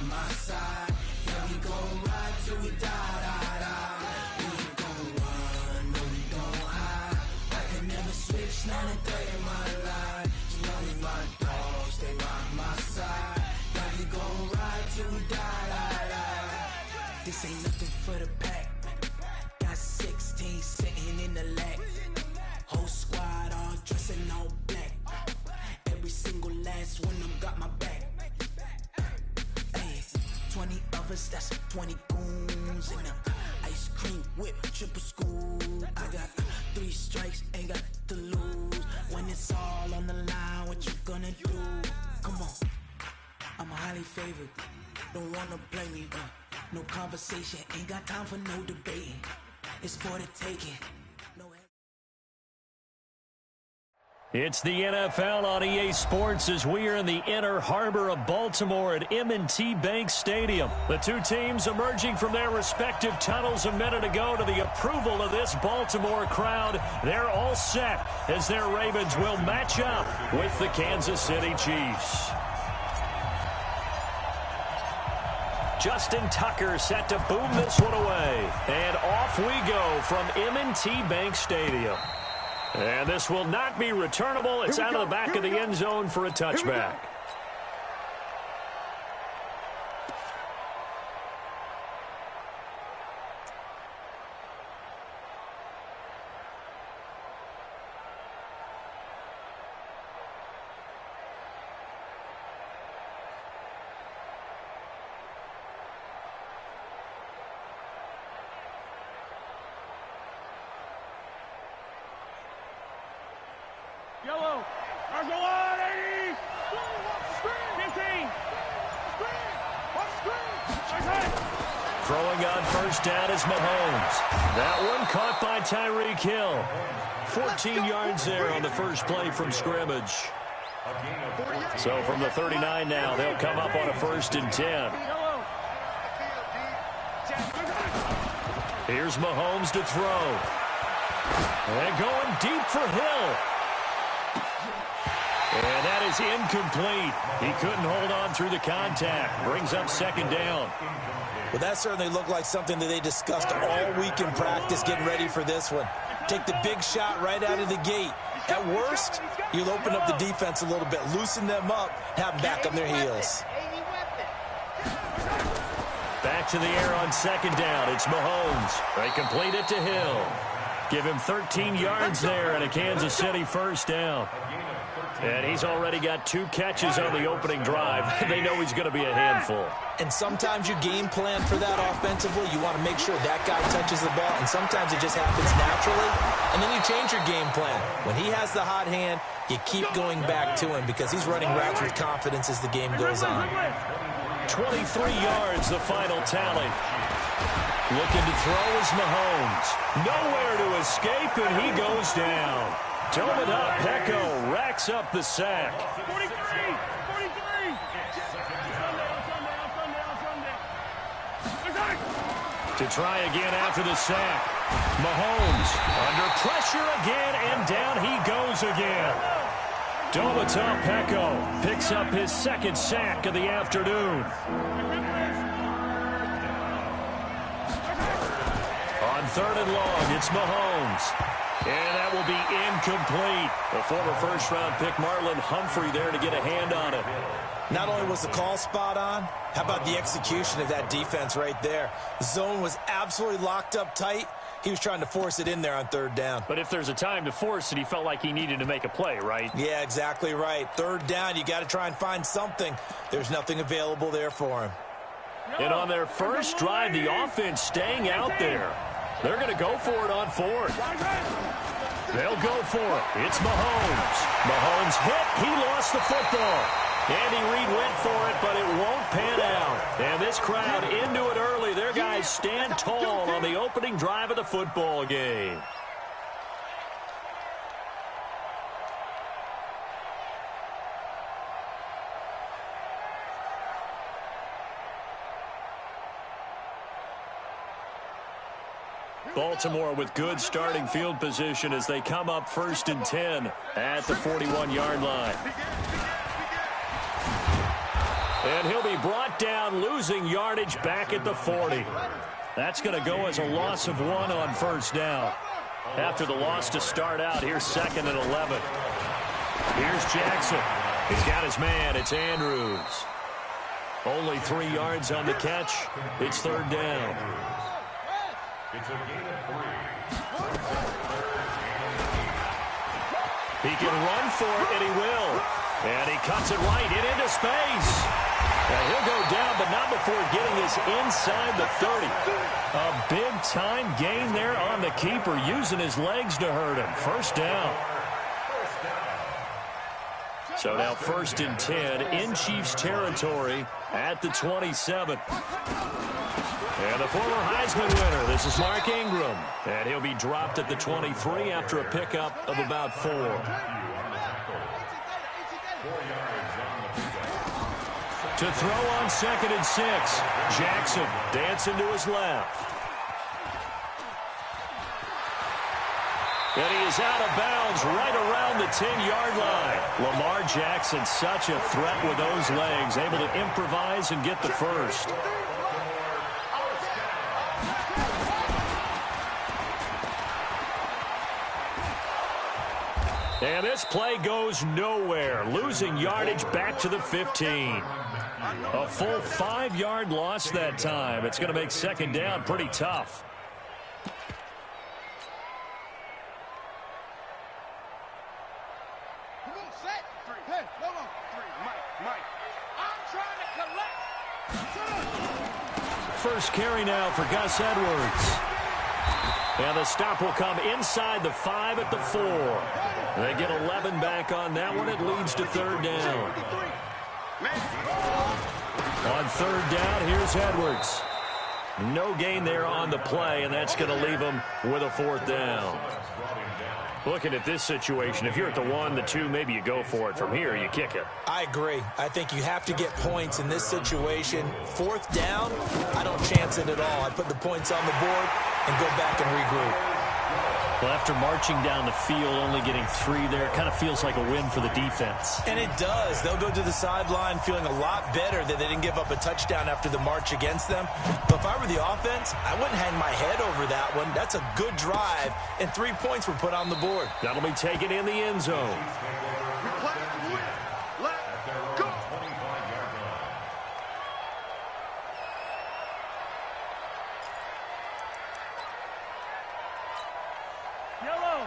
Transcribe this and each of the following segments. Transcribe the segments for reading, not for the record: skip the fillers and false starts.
my side. Yeah, we gon' ride till we die, die, die. We ain't gon' run, no, we gon' hide. I can never switch, none of that in my life. As long as my dogs stay by my side. Yeah, we gon' ride till we die, die, die. This ain't nothing for the pack. Got 16 sitting in the lag. Whole squad all dressing all black. Every single last one of them got my back. Hey, 20 of us, that's 20 goons. And ice cream whip, triple school. I got 3 strikes, ain't got to lose. When it's all on the line, what you gonna do? Come on, I'm highly favored. Don't wanna blame me, no conversation, ain't got time for no debating. It's for the taking. It's the NFL on EA Sports as we are in the inner harbor of Baltimore at M&T Bank Stadium. The two teams emerging from their respective tunnels a minute ago to the approval of this Baltimore crowd. They're all set as their Ravens will match up with the Kansas City Chiefs. Justin Tucker set to boom this one away. And off we go from M&T Bank Stadium. And this will not be returnable. It's out of the back of the end zone for a touchback. Yellow. There's a line, 80. 15. Throwing on first down is Mahomes. That one caught by Tyreek Hill. 14 yards there on the first play from scrimmage. So from the 39 now, they'll come up on a 1st and 10. Here's Mahomes to throw. And going deep for Hill. And that is incomplete. He couldn't hold on through the contact. Brings up 2nd down. Well, that certainly looked like something that they discussed all week in practice, getting ready for this one. Take the big shot right out of the gate. At worst, you'll open up the defense a little bit, loosen them up, have them back on their heels. Back to the air on 2nd down. It's Mahomes. They complete it to Hill. Give him 13 yards there and a Kansas City 1st down. And he's already got 2 catches on the opening drive. They know he's going to be a handful. And sometimes you game plan for that offensively. You want to make sure that guy touches the ball, and sometimes it just happens naturally. And then you change your game plan. When he has the hot hand, you keep going back to him because he's running routes with confidence as the game goes on. 23 yards, the final tally. Looking to throw is Mahomes. Nowhere to escape, and he goes down. Dominic Pecco racks up the sack. 43. To try again after the sack. Mahomes under pressure again, and down he goes again. Dominic Pecco picks up his 2nd sack of the afternoon. On 3rd and long, it's Mahomes. And that will be incomplete. The former 1st-round pick Marlon Humphrey there to get a hand on it. Not only was the call spot on, how about the execution of that defense right there? Zone was absolutely locked up tight. He was trying to force it in there on 3rd down. But if there's a time to force it, he felt like he needed to make a play, right? Yeah, exactly right. 3rd down, you got to try and find something. There's nothing available there for him. And on their first drive, the offense staying out there. They're going to go for it on 4th. They'll go for it. It's Mahomes. Mahomes hit. He lost the football. Andy Reid went for it, but it won't pan out. And this crowd into it early. Their guys stand tall on the opening drive of the football game. Baltimore with good starting field position as they come up 1st and 10 at the 41-yard line. And he'll be brought down, losing yardage back at the 40. That's going to go as a loss of 1 on first down. After the loss to start out, here's 2nd and 11. Here's Jackson. He's got his man. It's Andrews. Only 3 yards on the catch. It's 3rd down. It's a gain of 3. He can run for it, and he will. And he cuts it right into space. And he'll go down, but not before getting us inside the 30. A big-time gain there on the keeper, using his legs to hurt him. First down. So now 1st and 10 in Chiefs territory at the 27. And the former Heisman winner, this is Mark Ingram. And he'll be dropped at the 23 after a pickup of about 4. To throw on 2nd and 6. Jackson dancing to his left. And he is out of bounds right around the 10-yard line. Lamar Jackson, such a threat with those legs, able to improvise and get the first. And this play goes nowhere, losing yardage back to the 15. A full 5-yard loss that time. It's going to make 2nd down pretty tough. First carry now for Gus Edwards. And the stop will come inside the 5 at the 4. They get 11 back on that one. It leads to 3rd down. On 3rd down, here's Edwards. No gain there on the play, and that's going to leave him with a 4th down. Looking at this situation, if you're at the 1, the 2, maybe you go for it. From here, you kick it. I agree. I think you have to get points in this situation. 4th down, I don't chance it at all. I put the points on the board and go back and regroup. Well, after marching down the field, only getting 3 there, kind of feels like a win for the defense. And it does. They'll go to the sideline feeling a lot better that they didn't give up a touchdown after the march against them. But if I were the offense, I wouldn't hang my head over that one. That's a good drive, and 3 points were put on the board. That'll be taken in the end zone.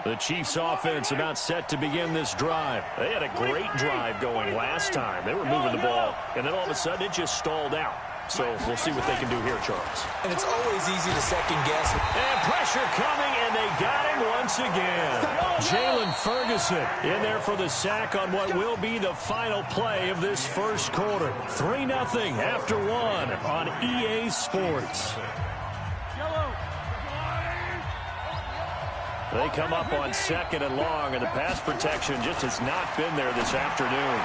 The Chiefs offense about set to begin this drive. They had a great drive going last time. They were moving the ball, and then all of a sudden it just stalled out. So we'll see what they can do here, Charles. And it's always easy to second guess. And pressure coming, and they got him once again. Jalen Ferguson in there for the sack on what will be the final play of this first quarter. 3-0 after 1 on EA Sports. They come up on 2nd and long, and the pass protection just has not been there this afternoon.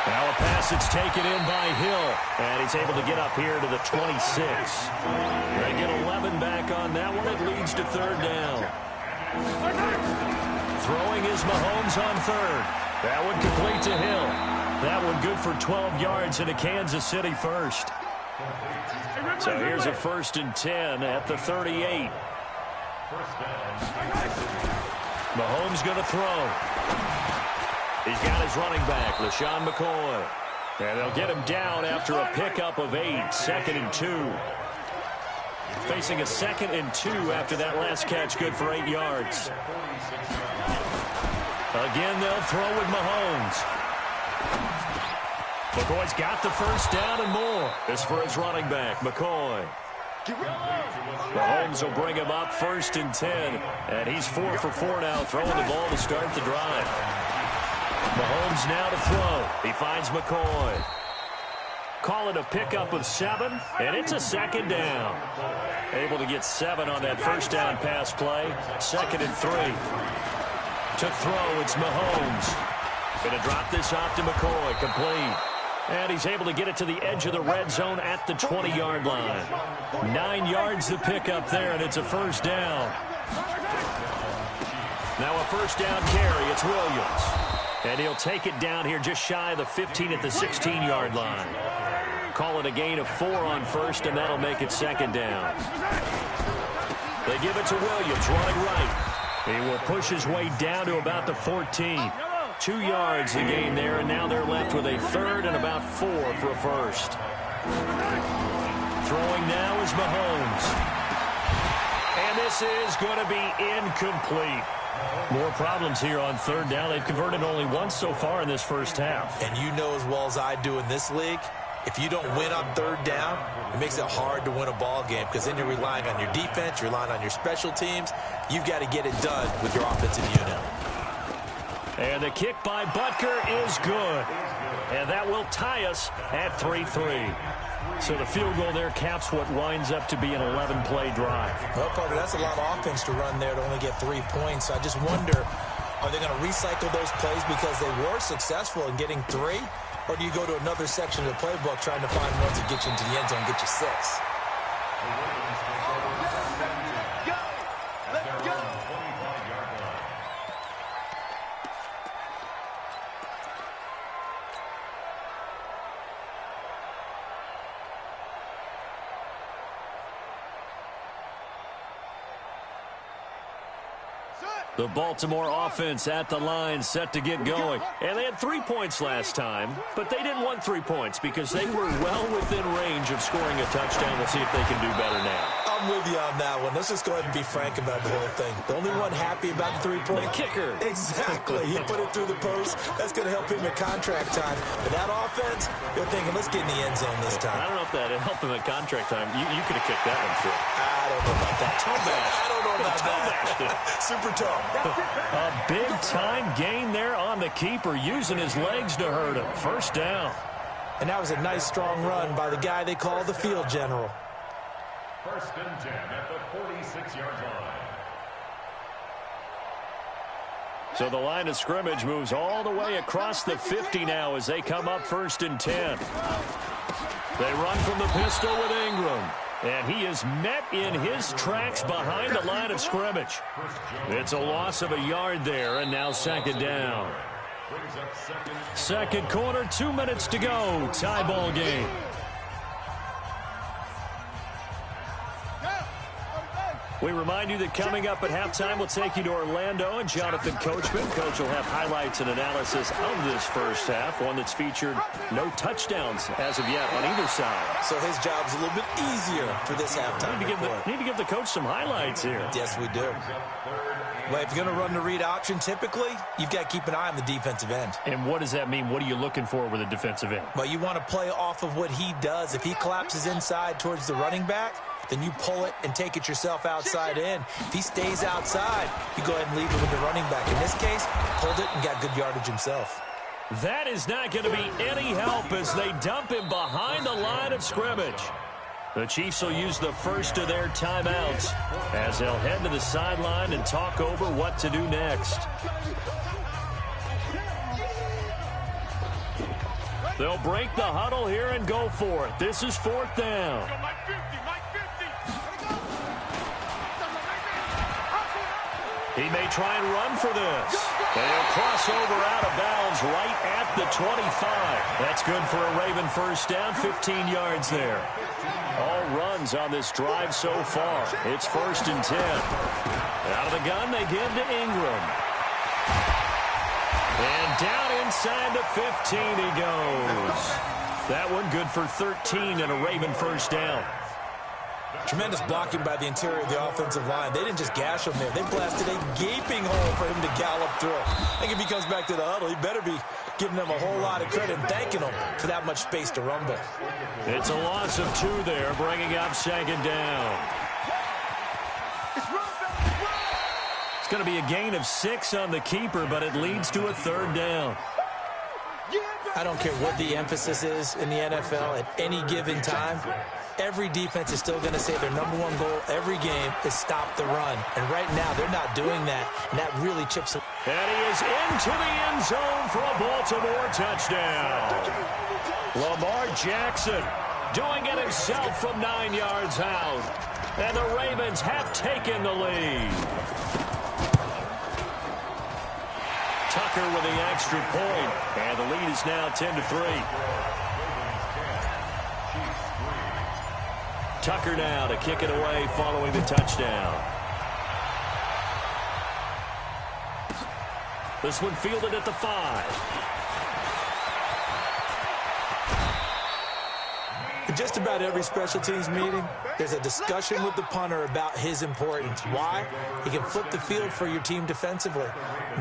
Now a pass that's taken in by Hill, and he's able to get up here to the 26. They get 11 back on that one. It leads to 3rd down. Throwing is Mahomes on 3rd. That one complete to Hill. That one good for 12 yards into Kansas City first. So here's a 1st and 10 at the 38. Mahomes going to throw. He's got his running back, LaShawn McCoy. And they'll get him down after a pickup of 8, 2nd and 2. Facing a 2nd and 2 after that last catch, good for 8 yards. Again, they'll throw with Mahomes. McCoy's got the first down and more. This for his running back, McCoy. Mahomes will bring him up 1st and 10. And he's 4 for 4 now, throwing the ball to start the drive. Mahomes now to throw. He finds McCoy. Call it a pickup of 7, and it's a 2nd down. Able to get 7 on that first down pass play. 2nd and 3. To throw, it's Mahomes. Going to drop this off to McCoy. Complete. And he's able to get it to the edge of the red zone at the 20-yard line. 9 yards to pick up there, and it's a first down. Now a first down carry. It's Williams. And he'll take it down here just shy of the 15 at the 16-yard line. call it a gain of 4 on first, and that'll make it second down. They give it to Williams, running right. He will push his way down to about the 14. 2 yards the gain there, and now they're left with a third and about 4 for a first. Throwing now is Mahomes. And this is going to be incomplete. More problems here on third down. They've converted only once so far in this first half. And you know as well as I do in this league, if you don't win on third down, it makes it hard to win a ball game because then you're relying on your defense, you're relying on your special teams. You've got to get it done with your offensive unit. And the kick by Butker is good. And that will tie us at 3-3. So the field goal there caps what winds up to be an 11-play drive. Well, Parker, that's a lot of offense to run there to only get 3 points. I just wonder, are they going to recycle those plays because they were successful in getting 3? Or do you go to another section of the playbook trying to find ones that get you into the end zone and get you 6? The Baltimore offense at the line, set to get going. And they had 3 points last time, but they didn't want 3 points because they were well within range of scoring a touchdown. We'll see if they can do better now. I'm with you on that one. Let's just go ahead and be frank about the whole thing. The only one happy about the 3-point. The kicker. Exactly. He put it through the post. That's going to help him at contract time. But that offense, they're thinking, let's get in the end zone this time. I don't know if that helped him at contract time. You could have kicked that one through. I don't know about that. Toe bash. I don't know about that. Super toe. A big-time gain there on the keeper, using his legs to hurt him. First down. And that was a nice, strong run by the guy they call the field general. First and 10 at the 46-yard line. So the line of scrimmage moves all the way across the 50 now as they come up first and 10. They run from the pistol with Ingram. And he is met in his tracks behind the line of scrimmage. It's a loss of a yard there, and now second down. Second quarter, 2 minutes to go. Tie ball game. We remind you that coming up at halftime, we'll take you to Orlando and Jonathan Coachman. Coach will have highlights and analysis of this first half, one that's featured no touchdowns as of yet on either side. So his job's a little bit easier for this halftime. Need to give the coach some highlights here. Yes, we do. Well, if you're going to run the read option, typically, you've got to keep an eye on the defensive end. And what does that mean? What are you looking for with a defensive end? Well, you want to play off of what he does. If he collapses inside towards the running back, then you pull it and take it yourself outside in. If he stays outside, you go ahead and leave it with the running back. In this case, pulled it and got good yardage himself. That is not going to be any help as they dump him behind the line of scrimmage. The Chiefs will use the first of their timeouts as they'll head to the sideline and talk over what to do next. They'll break the huddle here and go for it. This is fourth down. He may try and run for this. They'll cross over out of bounds right at the 25. That's good for a Raven first down, 15 yards there. All runs on this drive so far. It's first and 10. Out of the gun, they give to Ingram. And down inside the 15 he goes. That one good for 13 and a Raven first down. Tremendous blocking by the interior of the offensive line. They didn't just gash him there. They blasted a gaping hole for him to gallop through. I think if he comes back to the huddle, he better be giving them a whole lot of credit and thanking them for that much space to rumble. It's a loss of 2 there, bringing up second down. It's going to be a gain of 6 on the keeper, but it leads to a third down. I don't care what the emphasis is in the NFL at any given time. Every defense is still going to say their number one goal every game is stop the run. And right now, they're not doing that, and that really chips them. And he is into the end zone for a Baltimore touchdown. Lamar Jackson doing it himself from 9 yards out. And the Ravens have taken the lead. Tucker with the extra point, and the lead is now 10-3. Tucker now to kick it away following the touchdown. This one fielded at the 5. In just about every special teams meeting, there's a discussion with the punter about his importance. Why? He can flip the field for your team defensively,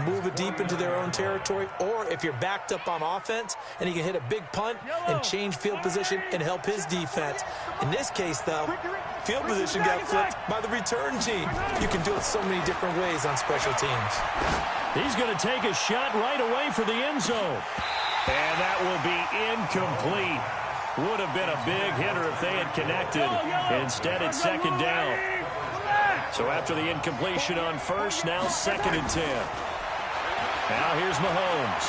move it deep into their own territory, or if you're backed up on offense, and he can hit a big punt and change field position and help his defense. In this case, though, field position got flipped by the return team. You can do it so many different ways on special teams. He's going to take a shot right away for the end zone. And that will be incomplete. Would have been a big hitter if they had connected. Instead, it's second down. So after the incompletion on first, now 2nd and 10. Now here's Mahomes.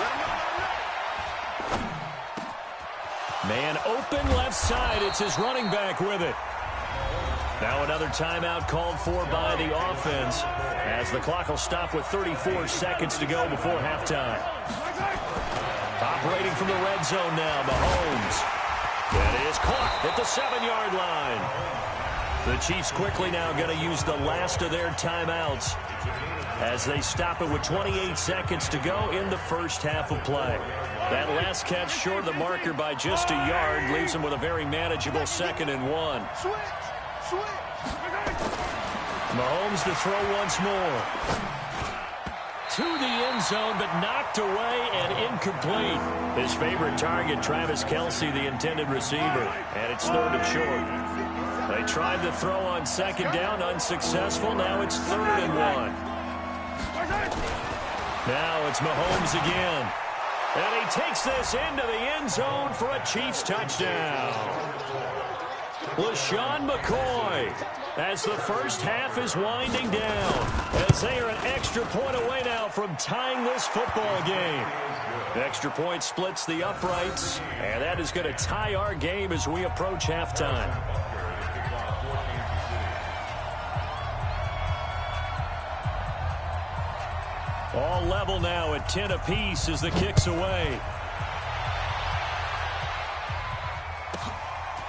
Man open left side. It's his running back with it. Now another timeout called for by the offense as the clock will stop with 34 seconds to go before halftime. Operating from the red zone now, Mahomes. That is caught at the 7-yard line. The Chiefs quickly now going to use the last of their timeouts as they stop it with 28 seconds to go in the first half of play. That last catch short of the marker by just a yard leaves them with a very manageable 2nd and 1. Mahomes to throw once more. To the end zone, but knocked away and incomplete. His favorite target, Travis Kelce, the intended receiver. And it's 3rd and short. They tried to throw on 2nd down, unsuccessful. Now it's 3rd and 1. Now it's Mahomes again. And he takes this into the end zone for a Chiefs touchdown. LaShawn McCoy, as the first half is winding down, as they are an extra point away now from tying this football game. The extra point splits the uprights, and that is going to tie our game as we approach halftime. All level now at 10 apiece as the kick's away.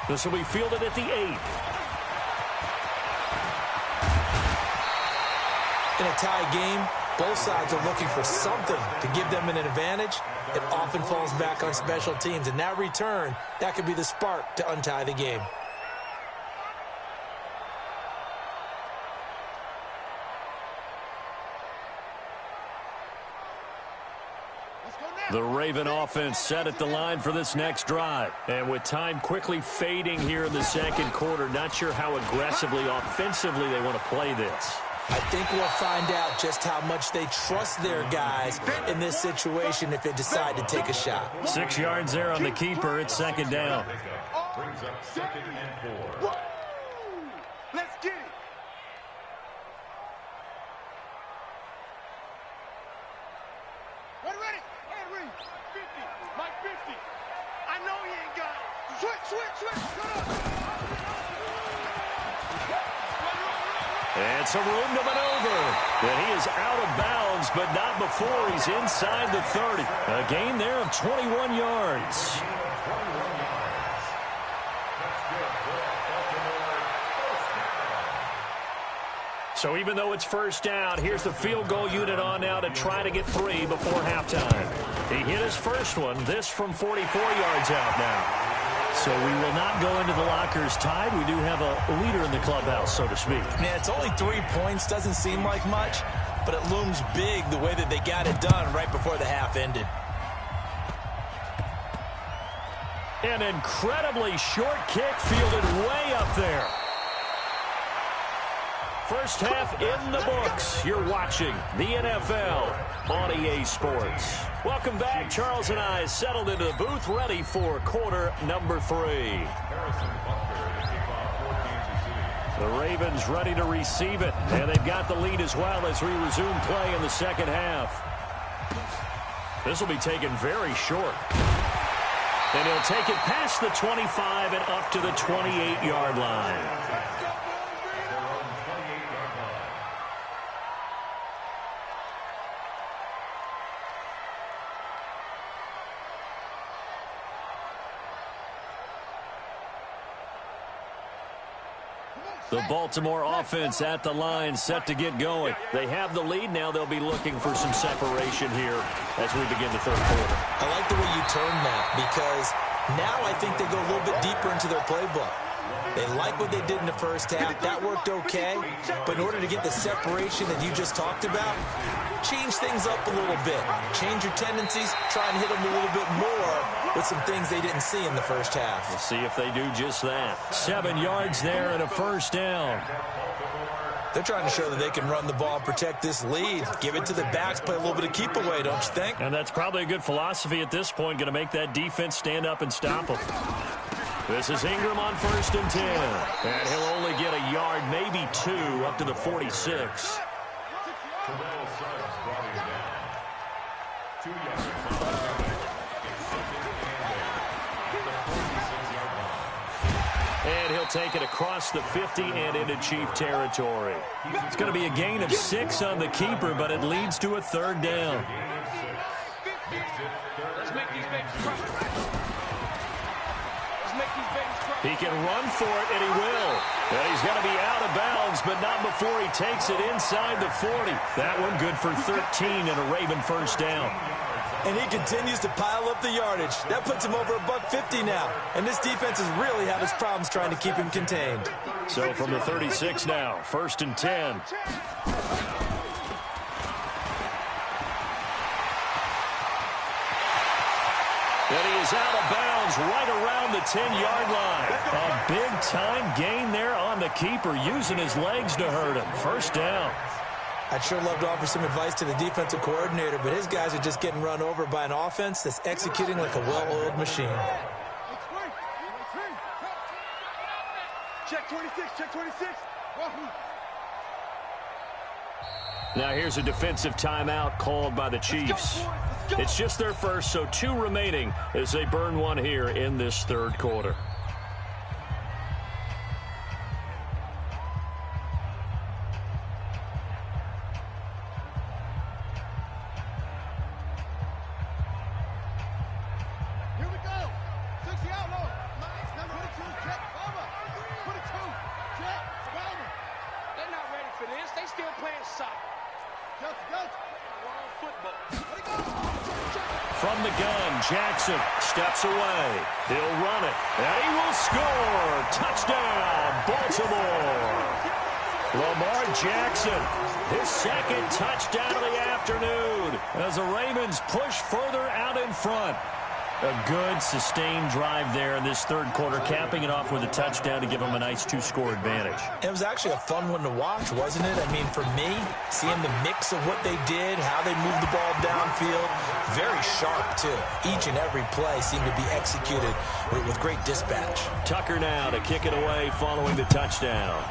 This will be fielded at the 8. In a tie game, both sides are looking for something to give them an advantage. It often falls back on special teams. And that return, that could be the spark to untie the game. The Raven offense set at the line for this next drive. And with time quickly fading here in the second quarter, not sure how aggressively, offensively they want to play this. I think we'll find out just how much they trust their guys in this situation if they decide to take a shot. 6 yards there on the keeper. It's 2nd down. Brings up 2nd and 4. Let's get it. Ready? Hand read. 50. Mike 50. I know he ain't got it. Switch. Come on. And some room to maneuver. And he is out of bounds, but not before he's inside the 30. A gain there of 21 yards. So even though it's first down, here's the field goal unit on now to try to get 3 before halftime. He hit his first one, this from 44 yards out now. So we will not go into the lockers tied. We do have a leader in the clubhouse, so to speak. Yeah, it's only 3 points. Doesn't seem like much, but it looms big the way that they got it done right before the half ended. An incredibly short kick fielded way up there. First half in the books. You're watching the NFL on EA Sports. Welcome back. Charles and I settled into the booth, ready for quarter number 3. The Ravens ready to receive it, and they've got the lead as well as we resume play in the second half. This will be taken very short. And he'll take it past the 25 and up to the 28-yard line. The Baltimore offense at the line, set to get going. They have the lead now. They'll be looking for some separation here as we begin the third quarter. I like the way you turn that, because now I think they go a little bit deeper into their playbook. They like what they did in the first half. That worked okay. But in order to get the separation that you just talked about, change things up a little bit. Change your tendencies. Try and hit them a little bit more with some things they didn't see in the first half. We'll see if they do just that. 7 yards there and a first down. They're trying to show that they can run the ball and protect this lead. Give it to the backs, play a little bit of keep away, don't you think? And that's probably a good philosophy at this point, going to make that defense stand up and stop them. This is Ingram on 1st and 10. And he'll only get a yard, maybe 2, up to the 46. And he'll take it across the 50 and into Chief territory. It's going to be a gain of 6 on the keeper, but it leads to a 3rd down. Let's make these babies cry. Let's make these babies cry. He can run for it, and he will. And he's going to be out of bounds, but not before he takes it inside the 40. That one good for 13 and a Raven first down. And he continues to pile up the yardage. That puts him over $150 now. And this defense has really had his problems trying to keep him contained. So from the 36 now, 1st and 10. And he is out of bounds right around the 10-yard line. A big-time gain there on the keeper, using his legs to hurt him. First down. I'd sure love to offer some advice to the defensive coordinator, but his guys are just getting run over by an offense that's executing like a well-oiled machine. Check 26, check 26. Now here's a defensive timeout called by the Chiefs. It's just their first, so 2 remaining as they burn one here in this third quarter. From the gun, Jackson steps away. He'll run it, and he will score. Touchdown, Baltimore. Lamar Jackson, his 2nd touchdown of the afternoon as the Ravens push further out in front. A good, sustained drive there in this third quarter, capping it off with a touchdown to give them a nice 2-score advantage. It was actually a fun one to watch, wasn't it? I mean, for me, seeing the mix of what they did, how they moved the ball downfield, very sharp, too. Each and every play seemed to be executed with great dispatch. Tucker now to kick it away following the touchdown.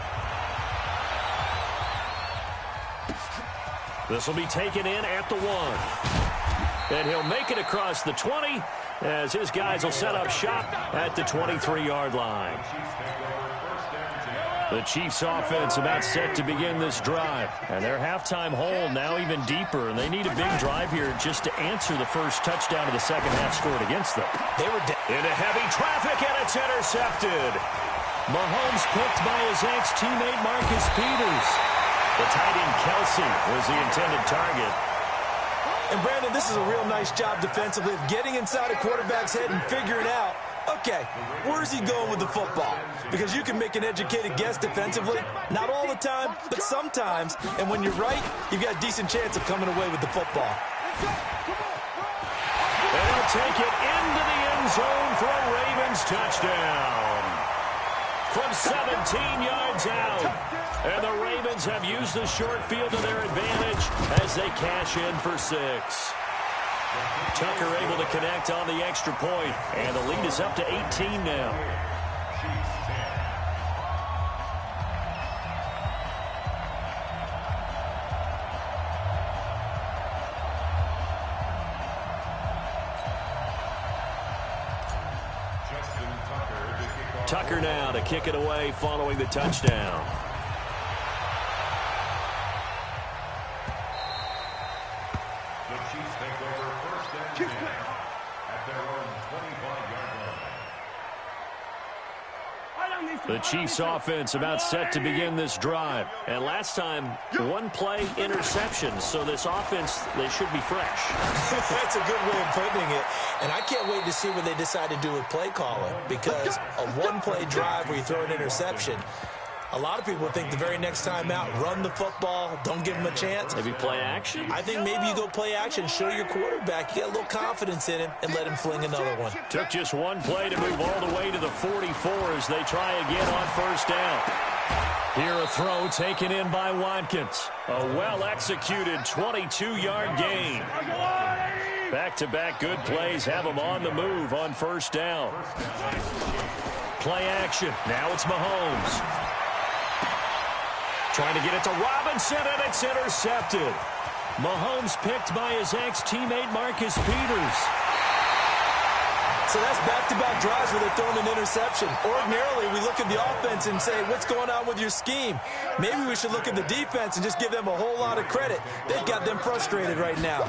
This will be taken in at the 1. And he'll make it across the 20 as his guys will set up shop at the 23-yard line. The Chiefs offense about set to begin this drive. And their halftime hole now even deeper. And they need a big drive here just to answer the first touchdown of the second half scored against them. They were into heavy traffic, and it's intercepted. Mahomes picked by his ex-teammate Marcus Peters. The tight end Kelsey was the intended target. And, Brandon, this is a real nice job defensively of getting inside a quarterback's head and figuring out, okay, where's he going with the football? Because you can make an educated guess defensively. Not all the time, but sometimes. And when you're right, you've got a decent chance of coming away with the football. And he'll take it into the end zone for a Ravens touchdown. From 17 yards out. And the Ravens have used the short field to their advantage as they cash in for 6. Tucker able to connect on the extra point, and the lead is up to 18 now. Tucker now to kick it away following the touchdown. The Chiefs offense about set to begin this drive. And last time, one play interception. So this offense, they should be fresh. That's a good way of putting it. And I can't wait to see what they decide to do with play calling. Because a one-play drive where you throw an interception, a lot of people think the very next time out, run the football, don't give him a chance. Maybe play action? I think maybe you go play action, show your quarterback, you get a little confidence in him, and let him fling another one. Took just one play to move all the way to the 44 as they try again on first down. Here a throw taken in by Watkins. A well-executed 22-yard gain. Back-to-back good plays have them on the move on first down. Play action. Now it's Mahomes. Trying to get it to Robinson, and it's intercepted. Mahomes picked by his ex-teammate Marcus Peters. So that's back-to-back drives where they're throwing an interception. Ordinarily, we look at the offense and say, what's going on with your scheme? Maybe we should look at the defense and just give them a whole lot of credit. They've got them frustrated right now.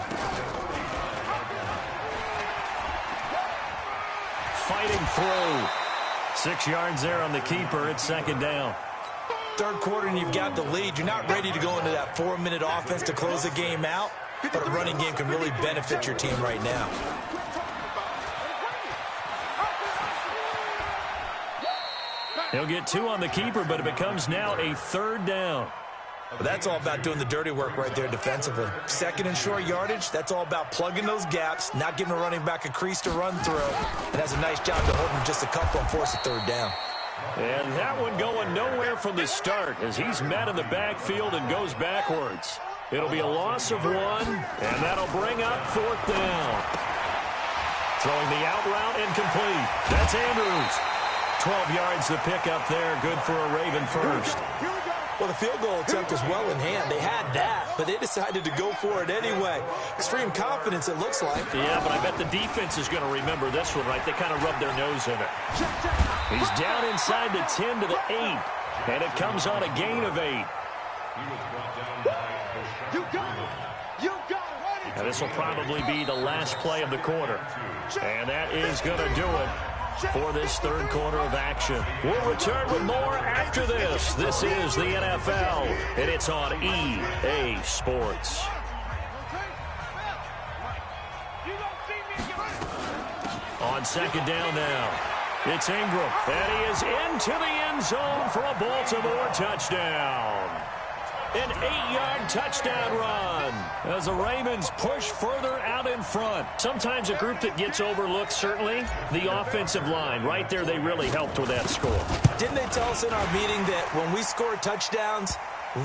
Fighting through. 6 yards there on the keeper. It's second down. Third quarter and you've got the lead. You're not ready to go into that 4-minute offense to close the game out, but a running game can really benefit your team right now. He'll get 2 on the keeper, but it becomes now a third down. But that's all about doing the dirty work right there defensively. Second and short yardage, that's all about plugging those gaps, not giving a running back a crease to run through, and has a nice job to hold him just a couple and force a third down. And that one going nowhere from the start as he's met in the backfield and goes backwards. It'll be a loss of 1, and that'll bring up fourth down. Throwing the out route incomplete. That's Andrews. 12 yards to pick up there. Good for a Raven first. Well, the field goal attempt was well in hand. They had that, but they decided to go for it anyway. Extreme confidence, it looks like. Yeah, but I bet the defense is going to remember this one, right? They kind of rubbed their nose in it. He's down inside the 10 to the 8, and it comes on a gain of 8. You got it. You got it. And this will probably be the last play of the quarter. And that is going to do it for this third quarter of action. We'll return with more after this. This is the NFL, and it's on EA Sports. On second down now, it's Ingram, and he is into the end zone for a Baltimore touchdown. An 8-yard touchdown run as the Ravens push further out in front. Sometimes a group that gets overlooked, certainly, the offensive line. Right there, they really helped with that score. Didn't they tell us in our meeting that when we score touchdowns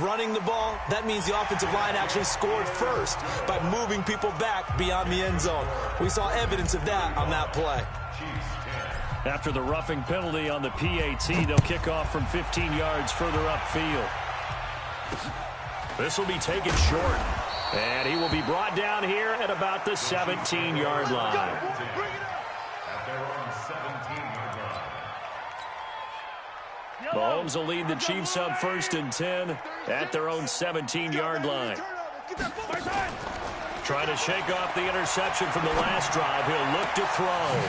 running the ball, that means the offensive line actually scored first by moving people back beyond the end zone? We saw evidence of that on that play. After the roughing penalty on the PAT, they'll kick off from 15 yards further upfield. This will be taken short, and he will be brought down here at about the 17-yard line. Mahomes will lead the Chiefs up 1st and 10 at their own 17-yard line. Trying to shake off the interception from the last drive. He'll look to throw.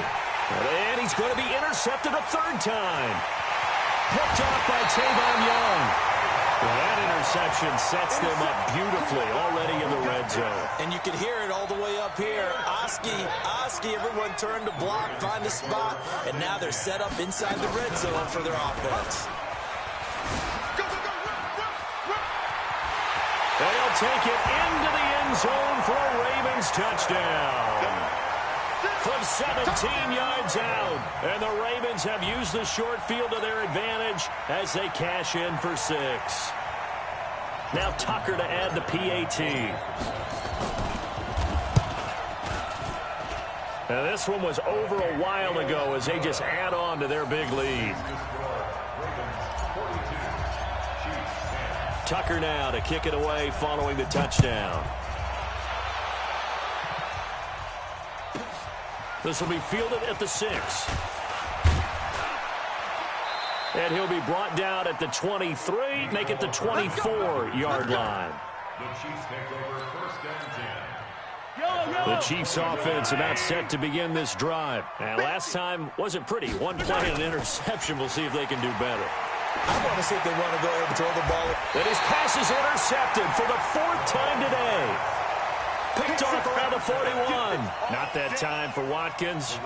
And he's going to be intercepted a third time. Picked off by Tavon Young. Well, that interception sets them up beautifully already in the red zone. And you can hear it all the way up here. Oski, everyone turned to block, find a spot, and now they're set up inside the red zone for their offense. And he'll take it into the end zone for a Ravens touchdown. From 17 yards out, and the Ravens have used the short field to their advantage as they cash in for 6. Now Tucker to add the PAT. Now this one was over a while ago as they just add on to their big lead. Tucker now to kick it away following the touchdown. This will be fielded at the 6. And he'll be brought down at the 23, make it the 24-yard line. The Chiefs take over 1st and 10. The Chiefs offense about set to begin this drive. And last time wasn't pretty. One play and an interception. We'll see if they can do better. I want to see if they want to go ahead and throw the ball. And his pass is intercepted for the 4th time today. Picked off around the 41. Not that time for Watkins.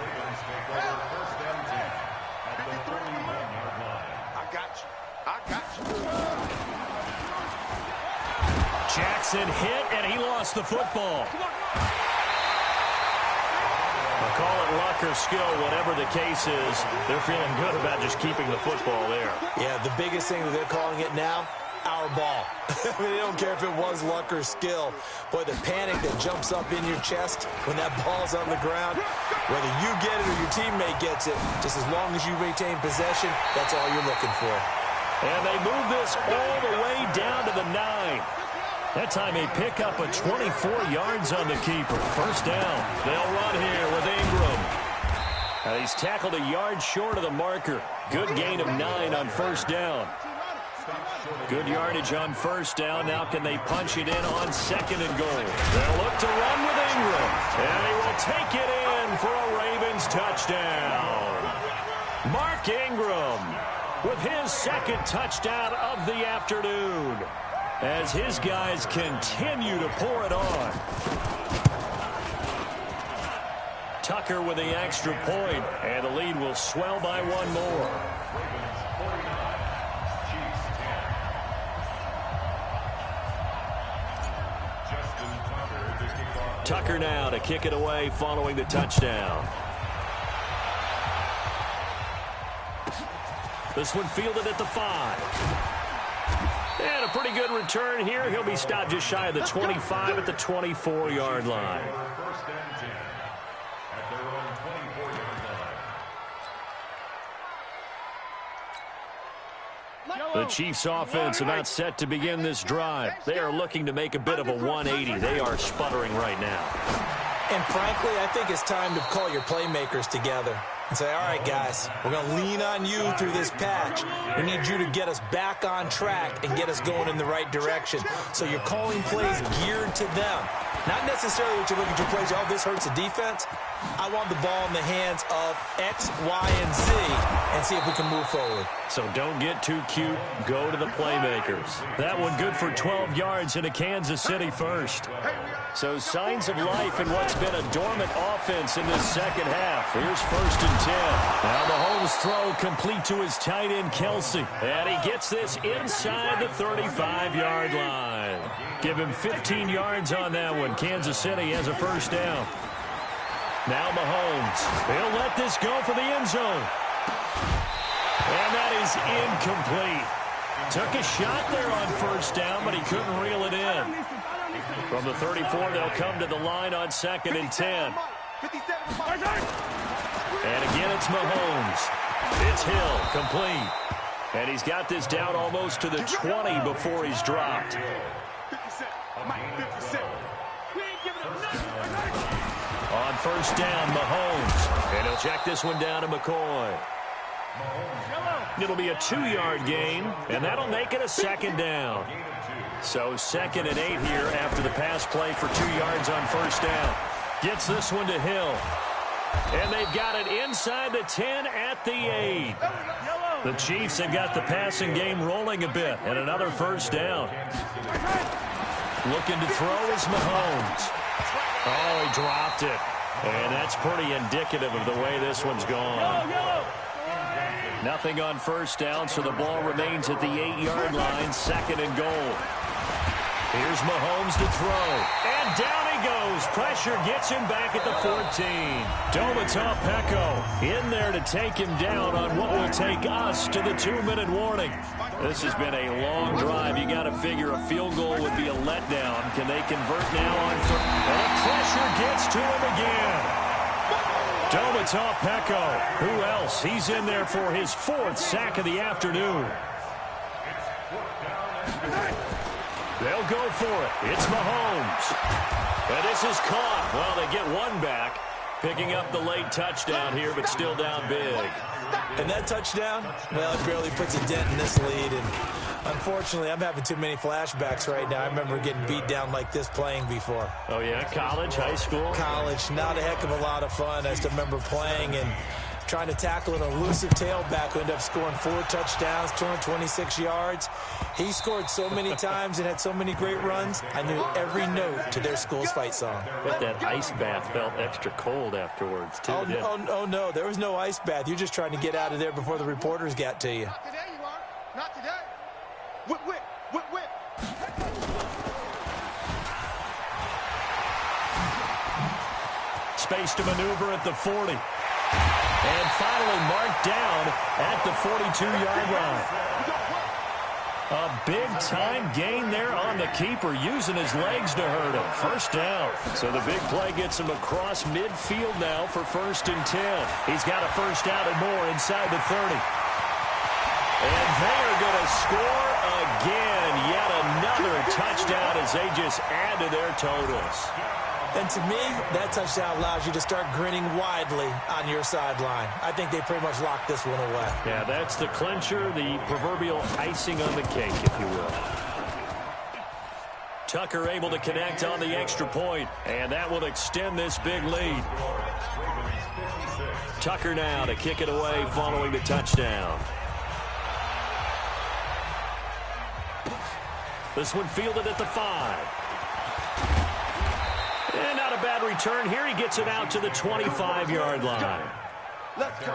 Jackson hit, and he lost the football. I'll call it luck or skill, whatever the case is. They're feeling good about just keeping the football there. Yeah, the biggest thing that they're calling it now, our ball. I mean, they don't care if it was luck or skill. Boy, the panic that jumps up in your chest when that ball's on the ground, whether you get it or your teammate gets it, just as long as you retain possession, that's all you're looking for. And they move this all the way down to the 9. That time they pick up a 24 yards on the keeper. First down. They'll run here with Ingram. He's tackled a yard short of the marker. Good gain of 9 on first down. Good yardage on first down. Now can they punch it in on 2nd and goal? They'll look to run with Ingram. And he will take it in for a Ravens touchdown. Mark Ingram with his 2nd touchdown of the afternoon, as his guys continue to pour it on. Tucker with the extra point, and the lead will swell by 1 more. Tucker now to kick it away following the touchdown. This one fielded at the 5. And a pretty good return here. He'll be stopped just shy of the 25 at the 24-yard line. First and 10 at their own 24-yard line. The Chiefs offense about set to begin this drive. They are looking to make a bit of a 180. They are sputtering right now. And frankly, I think it's time to call your playmakers together and say, all right, guys, we're going to lean on you through this patch. We need you to get us back on track and get us going in the right direction. So you're calling plays geared to them. Not necessarily that you look at your plays, oh, this hurts the defense. I want the ball in the hands of X, Y, and Z and see if we can move forward. So don't get too cute. Go to the playmakers. That one good for 12 yards in a Kansas City first. So signs of life in what's been a dormant offense in this second half. Here's 1st and 10. Now Mahomes' throw complete to his tight end, Kelsey. And he gets this inside the 35-yard line. Give him 15 yards on that one. Kansas City has a first down. Now Mahomes. He'll let this go for the end zone. And that is incomplete. Took a shot there on first down, but he couldn't reel it in. From the 34, they'll come to the line on 2nd and 10. And again, it's Mahomes. It's Hill, complete. And he's got this down almost to the 20 before he's dropped. On first down, Mahomes. And he'll check this one down to McCoy. It'll be a 2-yard gain, and that'll make it a 2nd down. So 2nd and 8 here after the pass play for 2 yards on first down. Gets this one to Hill. And they've got it inside the 10 at the 8. The Chiefs have got the passing game rolling a bit, and another first down. Looking to throw is Mahomes. Oh, he dropped it. And that's pretty indicative of the way this one's gone. Nothing on first down, so the ball remains at the 8-yard line, 2nd and goal. Here's Mahomes to throw. And down he goes. Pressure gets him back at the 14. Domata-Peko in there to take him down on what will take us to the 2-minute warning. This has been a long drive. You got to figure a field goal would be a letdown. Can they convert now on third? And the pressure gets to him again. Domata-Peko. Who else? He's in there for his 4th sack of the afternoon. They'll go for it. It's Mahomes. And this is caught. Well, they get one back. Picking up the late touchdown here, but still down big. And that touchdown, well, it barely puts a dent in this lead. And unfortunately, I'm having too many flashbacks right now. I remember getting beat down like this playing before. Oh, yeah? College, high school? College, not a heck of a lot of fun. I just remember playing and trying to tackle an elusive tailback who ended up scoring 4 touchdowns, 226 yards. He scored so many times and had so many great runs, I knew every note to their school's fight song. But that ice bath felt extra cold afterwards, too. Oh, no, there was no ice bath. You're just trying to get out of there before the reporters got to you. Not today, you are. Not today. Whip, whip, whip, whip. Space to maneuver at the 40. And finally marked down at the 42-yard line. A big-time gain there on the keeper, using his legs to hurt him. First down. So the big play gets him across midfield now for 1st and 10. He's got a first down and more inside the 30. And they are going to score again. Yet another touchdown as they just add to their totals. And to me, that touchdown allows you to start grinning widely on your sideline. I think they pretty much locked this one away. Yeah, that's the clincher, the proverbial icing on the cake, if you will. Tucker able to connect on the extra point, and that will extend this big lead. Tucker now to kick it away following the touchdown. This one fielded at the 5. And not a bad return here. He gets it out to the 25-yard line. Let's go.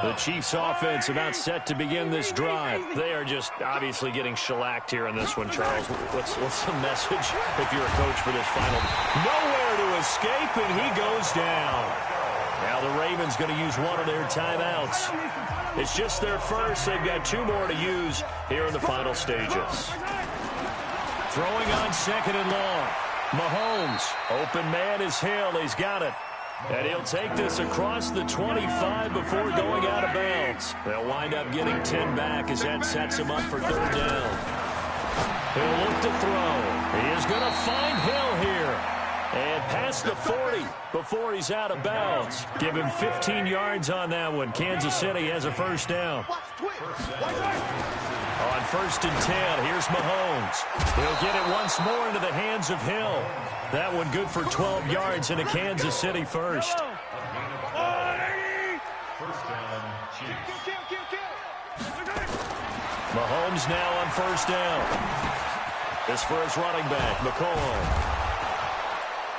The Chiefs offense about set to begin this drive. They are just obviously getting shellacked here in this one, Charles. What's the message if you're a coach for this final? Nowhere to escape, and he goes down. Now the Ravens going to use one of their timeouts. It's just their first. They've got 2 more to use here in the final stages. Throwing on 2nd and long. Mahomes, open man is Hill. He's got it. And he'll take this across the 25 before going out of bounds. They'll wind up getting 10 back as that sets him up for 3rd down. He'll look to throw. He is going to find Hill here. And past the 40 before he's out of bounds. Give him 15 yards on that one. Kansas City has a first down. On 1st and 10, here's Mahomes. He'll get it once more into the hands of Hill. That one good for 12 yards in a Kansas City first. First down, Chiefs. Mahomes now on 1st down. This for his running back, McCoy.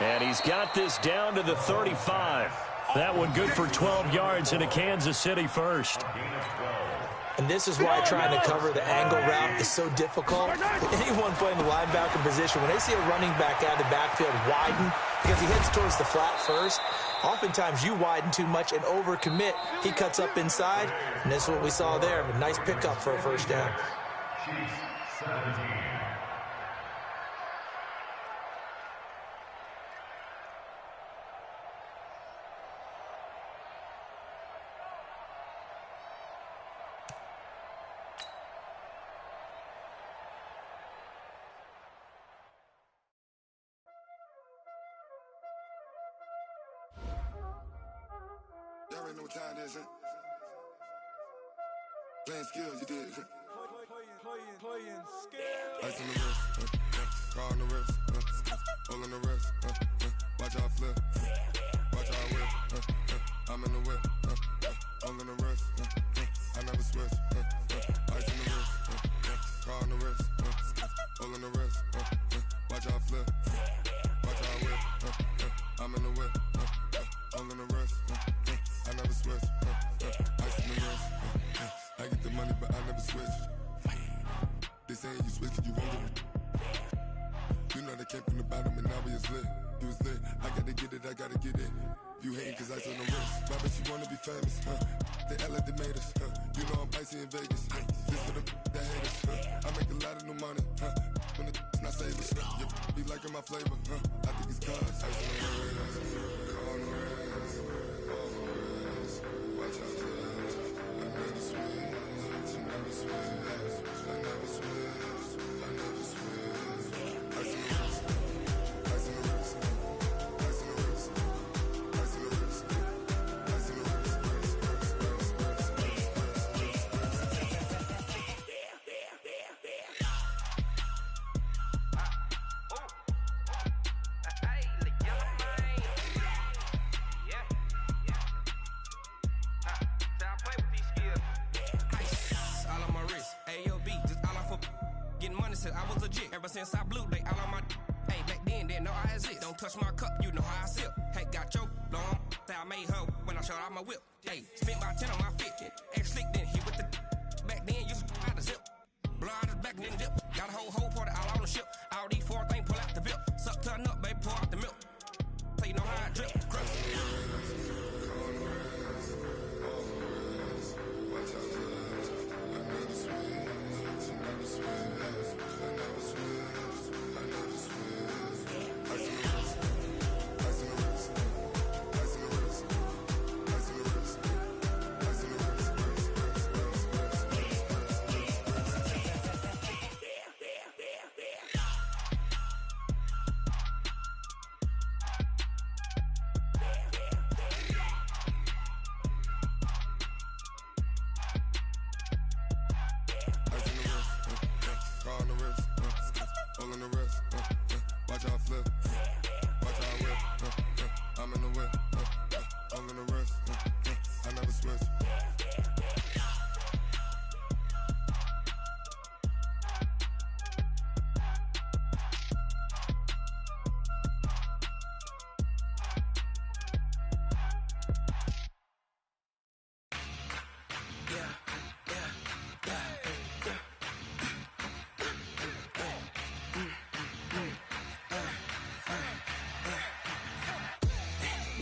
And he's got this down to the 35. That one good for 12 yards in a Kansas City first. And this is why trying to cover the angle route is so difficult. Anyone playing the linebacker position, when they see a running back out of the backfield widen because he heads towards the flat first, oftentimes you widen too much and overcommit. He cuts up inside, and this is what we saw there. A nice pickup for a first down. Chiefs 17. Y'all already know what time it is, huh? Playing skills, you did, huh? Playing skills. Ice on the wrist, car on the wrist, hole on the wrist, watch how I flip, watch how I whip, I'm in the whip, hole on the wrist, I never switch, ice on the wrist, car on the wrist, hole on the wrist, watch how I flip, watch how I whip, I'm in the whip, hole on the wrist, I never switch, ice on the wrist, I get the money but I never switch. They saying you switch and you won't get it. You know they came from the bottom and now we is lit. You was lit, I gotta get it, I gotta get it. You hating cause ice on the wrist. Why bet you wanna be famous, huh? They act like they made us, huh? You know I'm icy in Vegas, this for the that hate us, huh? I make a lot of new money, huh? When the not save us, you be liking my flavor, huh? I think it's cause ice on the wrist, on the wrist, on the wrist. Watch out for this, I never switch, I never switch. I never switch, I never switch. Ice in the wrist, ice in the wrist, ice in the wrist, since I blew, they all on my. Hey, back then, didn't know I exist. Don't touch my cup, you know how I sip. Hey, got your long. Say I made her when I showed out my whip. Hey, spent my 10 on my 50. Ex-slick, then hit with the. Back then, used to out the zip. Blow out his back and then dip. Got a whole party all on the ship. All these 4 things, pull out the VIP. Suck, turn up, baby, pour out the milk. So you know how I drip. Crush.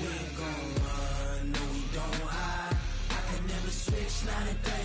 We ain't gon' run, no we don't hide. I can never switch, not a day.